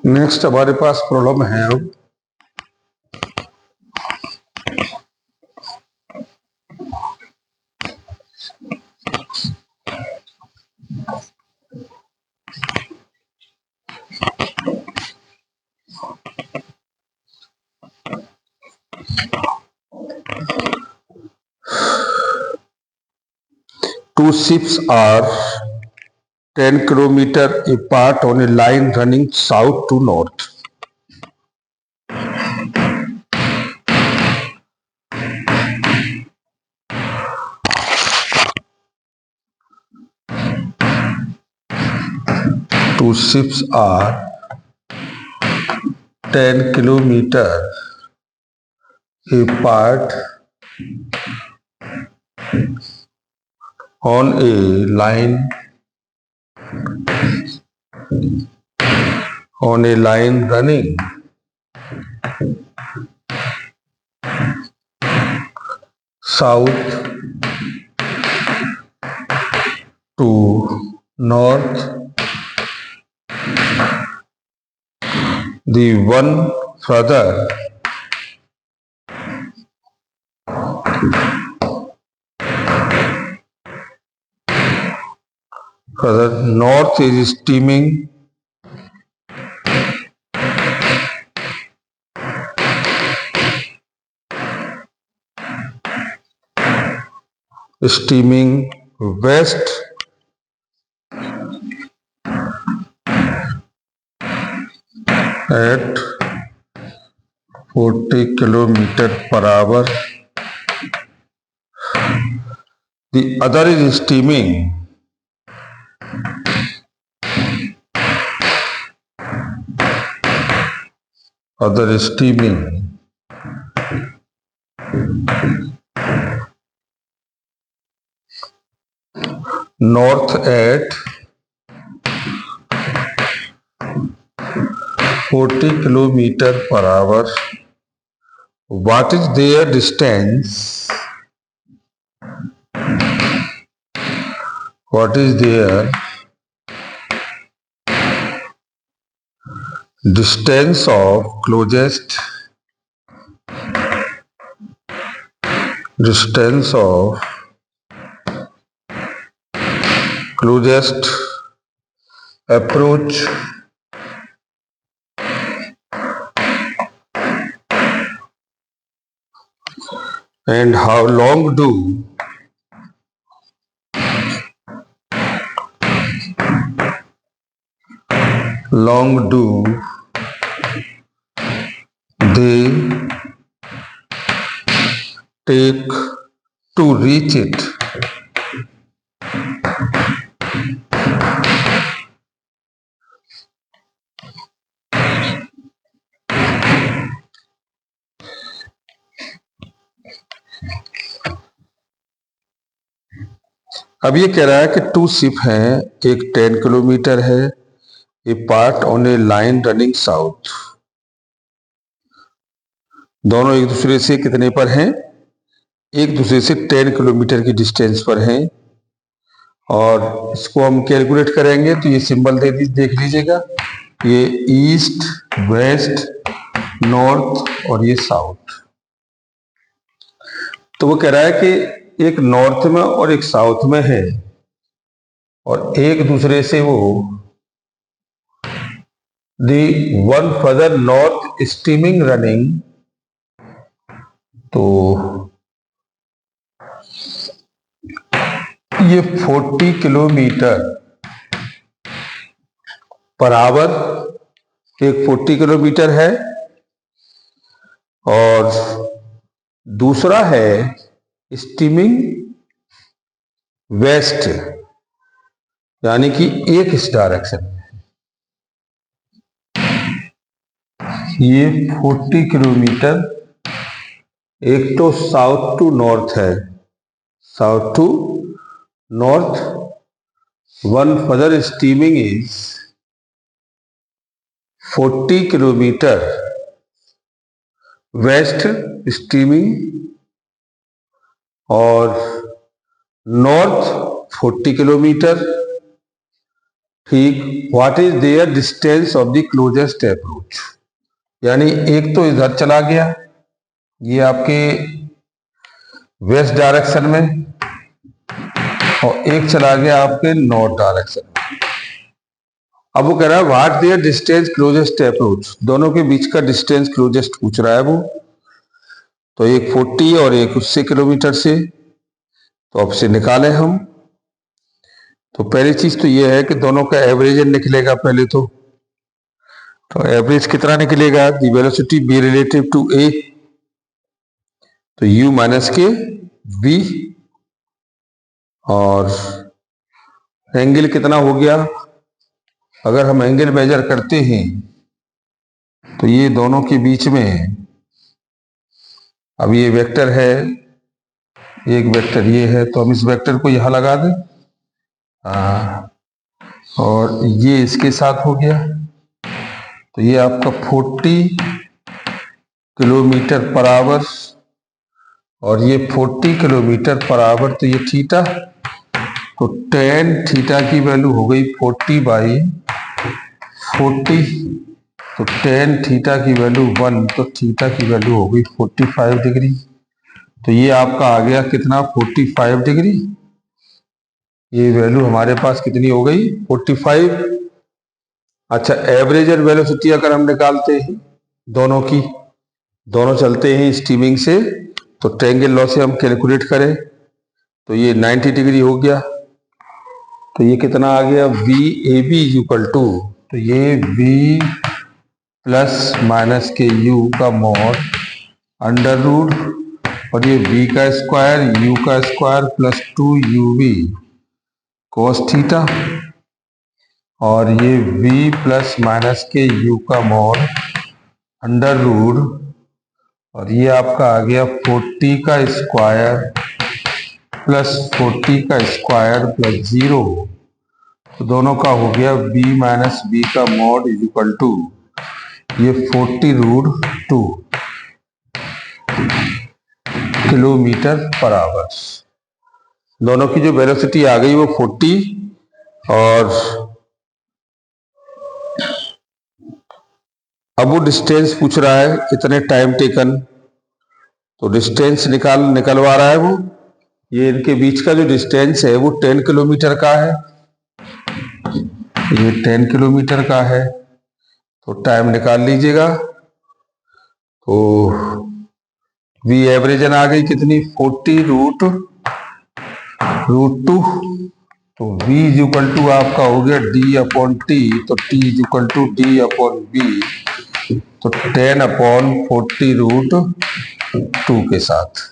Next हमारे पास problem है अब two ships are 10 kilometers apart on a line running south to north. Two ships are 10 kilometers apart on a line running south to north. The one further north is steaming west at 40 kilometers per hour. The other is steaming north at 40 kilometers per hour. What is their distance? What is their distance of closest approach and how long do they take to reach it? अब ये कह रहा है कि to ship हैं, एक 10 kilometre है, a part on a line running south. दोनों एक दूसरे से कितने पर हैं? एक दूसरे से 10 किलोमीटर की डिस्टेंस पर हैं। और इसको हम कैलकुलेट करेंगे तो ये सिंबल देख लीजिएगा, ये ईस्ट, वेस्ट, नॉर्थ और ये साउथ। तो वो कह रहा है कि एक नॉर्थ में और एक साउथ में है और एक दूसरे से वो the one further north steaming running, तो ये 40 किलोमीटर पर आवर, एक 40 किलोमीटर है और दूसरा है स्टीमिंग वेस्ट, यानी कि एक इस डायरेक्शन में। ये 40 किलोमीटर एक तो साउथ टू नॉर्थ है, south to north, one further steaming is 40 kilometre west steaming और नॉर्थ 40 किलोमीटर, ठीक, what is their distance of the closest approach, यानी एक तो इधर चला गया, ये आपके वेस्ट डायरेक्शन में, और एक चला गया आपके नॉर्थ डायरेक्शन में। अब वो कह रहा है what their distance closest approach, दोनों के बीच का डिस्टेंस क्लोजेस्ट पूछ रहा है वो। तो एक 40 और एक उससे किलोमीटर से, तो अब से निकालें हम। तो पहली चीज तो ये है कि दोनों का एवरेज निकलेगा पहले तो एवरेज कितना निकलेगा, the velocity B relative to A, तो u माइनस के v, और एंगल कितना हो गया, अगर हम एंगल मेजर करते हैं तो ये दोनों के बीच में, अब ये वेक्टर है, एक वेक्टर ये है, तो हम इस वेक्टर को यहां लगा दें, और ये इसके साथ हो गया, तो ये आपका 40 किलोमीटर पर आवर, और ये 40 किलोमीटर पर आवर, तो ये थीटा, तो टेन थीटा की वैल्यू हो गई 40/40, तो टेन थीटा की वैल्यू 1, तो थीटा की वैल्यू हो गई 45 डिग्री। तो ये आपका आ गया कितना, 45 डिग्री। ये वैल्यू हमारे पास कितनी हो गई, 45। अच्छा, एवरेज और वेलोसिटी अगर हम निकालते हैं दोनों की, दोनों चलते हैं स्टीमिंग से, तो ट्रायंगल लॉ से हम कैलकुलेट करें तो ये 90 डिग्री हो गया, तो ये कितना आ गया, V A B equal to, तो ये v प्लस माइनस के u का मॉड अंडर रूट, और ये v का स्क्वायर u का square plus 2uv cos theta, और ये v प्लस माइनस के u का मॉड अंडर रूट, और ये आपका आ गया 40 का स्क्वायर प्लस 40 का स्क्वायर प्लस 0, तो दोनों का हो गया b माइनस बी का मॉड इज इक्वल टू ये 40√2 किलोमीटर पर आवर। दोनों की जो वेलोसिटी आ गई वो 40, और अब वो डिस्टेंस पूछ रहा है कितने टाइम टेकन, तो डिस्टेंस निकलवा रहा है वो। ये इनके बीच का जो डिस्टेंस है वो 10 किलोमीटर का है, ये 10 किलोमीटर का है, तो टाइम निकाल लीजिएगा। तो वी एवरेजन आ गई कितनी, 40√2, तो v इज इक्वल टू आपका हो गया d/t, तो t is equal to d/b, तो 10/40√2 के साथ।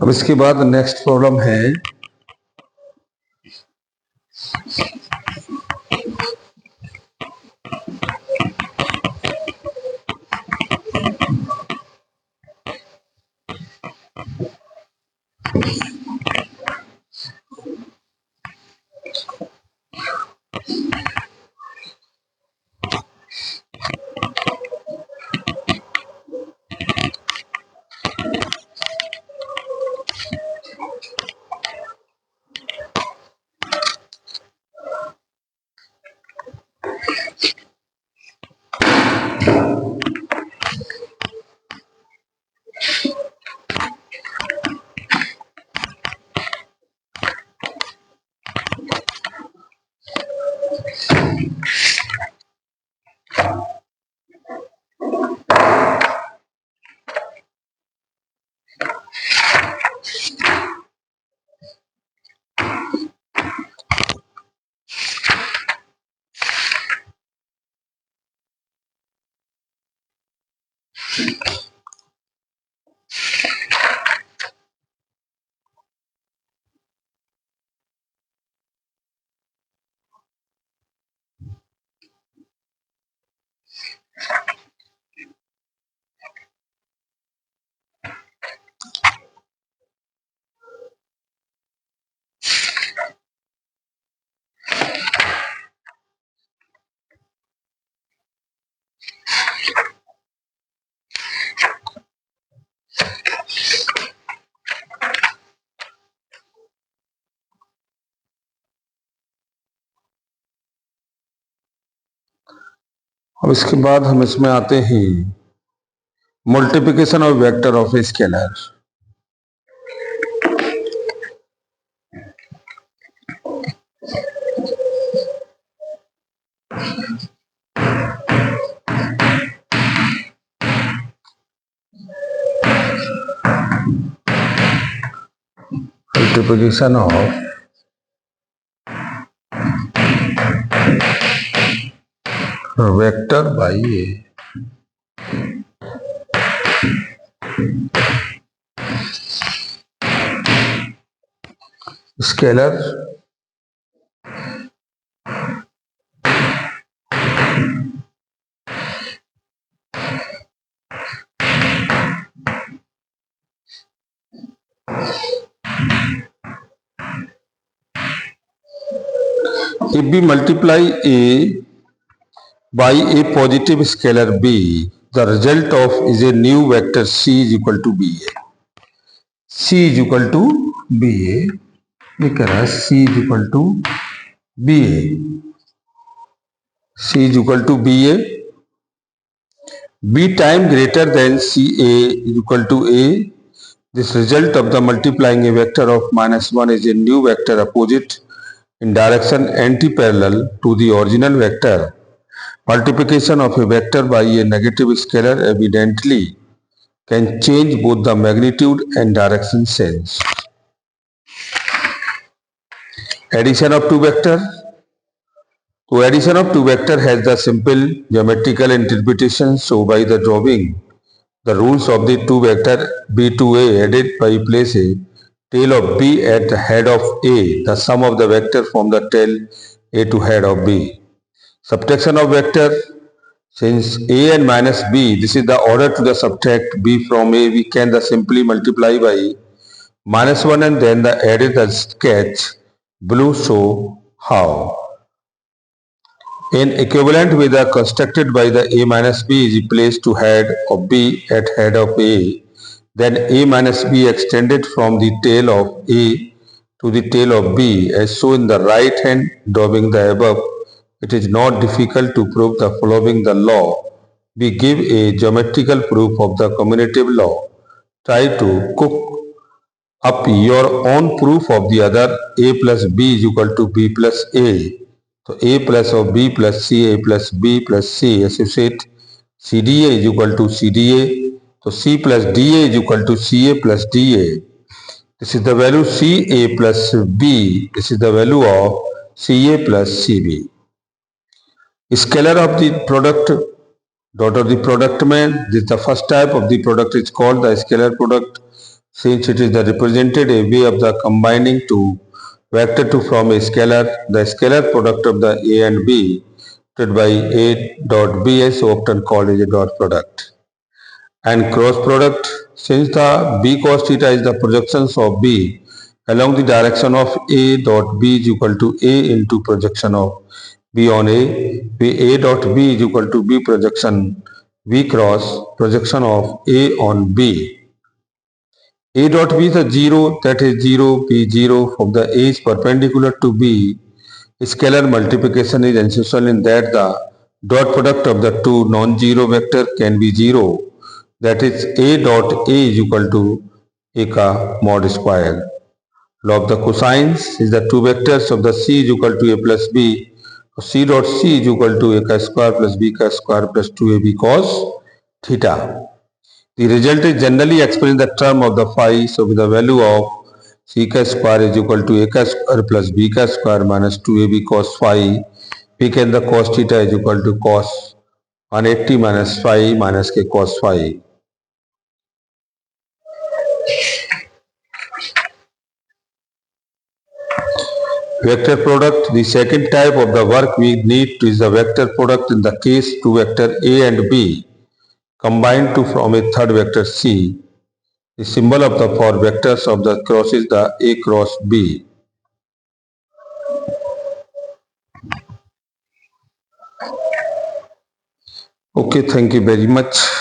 अब इसके बाद नेक्स्ट प्रॉब्लम है अब इसके बाद हम इसमें आते हैं multiplication of vector of a scalar. Multiplication of vector by a scalar if we multiply a by a positive scalar b, the result of is a new vector c is equal to ba. c is equal to ba. ये कह रहा है c is equal to ba. c is equal to ba. b time greater than ca is equal to a. This result of the multiplying a vector of -1 is a new vector opposite in direction anti-parallel to the original vector. Multiplication of a vector by a negative scalar evidently can change both the magnitude and direction sense. Addition of two vectors. So addition of two vectors has the simple geometrical interpretation. So by the drawing the rules of the two vector b to a added by place a tail of b at the head of a, the sum of the vector from the tail a to head of b. Subtraction of vector, since a and minus b, this is the order to the subtract b from a, we can the simply multiply by -1 and then the added the sketch below show how. An equivalent with the constructed by the a minus b is placed to head of b at head of a. Then a minus b extended from the tail of a to the tail of b as shown in the right hand drawing the above. It is not difficult to prove the following the law. We give a geometrical proof of the commutative law. Try to cook up your own proof of the other. A plus b is equal to b plus a. तो a plus of b plus c, a plus b plus c, associate cda is equal to cda. So c plus da is equal to ca plus da. This is the value ca plus b. This is the value of ca plus cb. Scalar of the product, dot of the product में this is the first type of the product is called the scalar product. since it is the represented a way of the combining two vector to form a scalar, the scalar product of the A and B denoted by A dot B is often called as a dot product. And cross product, since the B cos theta is the projections of B along the direction of A dot B is equal to A into projection of B on A, A dot B is equal to B projection B cross projection of A on B. A dot B is a 0, that is 0, B0 of the A is perpendicular to B. Scalar multiplication is essential in that the dot product of the two non-zero vector can be 0. That is A dot A is equal to A ka mod square. Law of the cosines is the two vectors of the C is equal to A plus B. C dot C is equal to A ka square plus B ka square plus 2AB cos theta. The result is generally expressed in the term of the phi. So with the value of c ka square is equal to a ka square plus b ka square minus 2ab cos phi, we can the cos theta is equal to cos 180 minus phi minus k cos phi. Vector product. The second type of the work we need is the vector product in the case two vector a and b combined to form a third vector c. The symbol of the four vectors of the cross is the A cross B. Okay, thank you very much.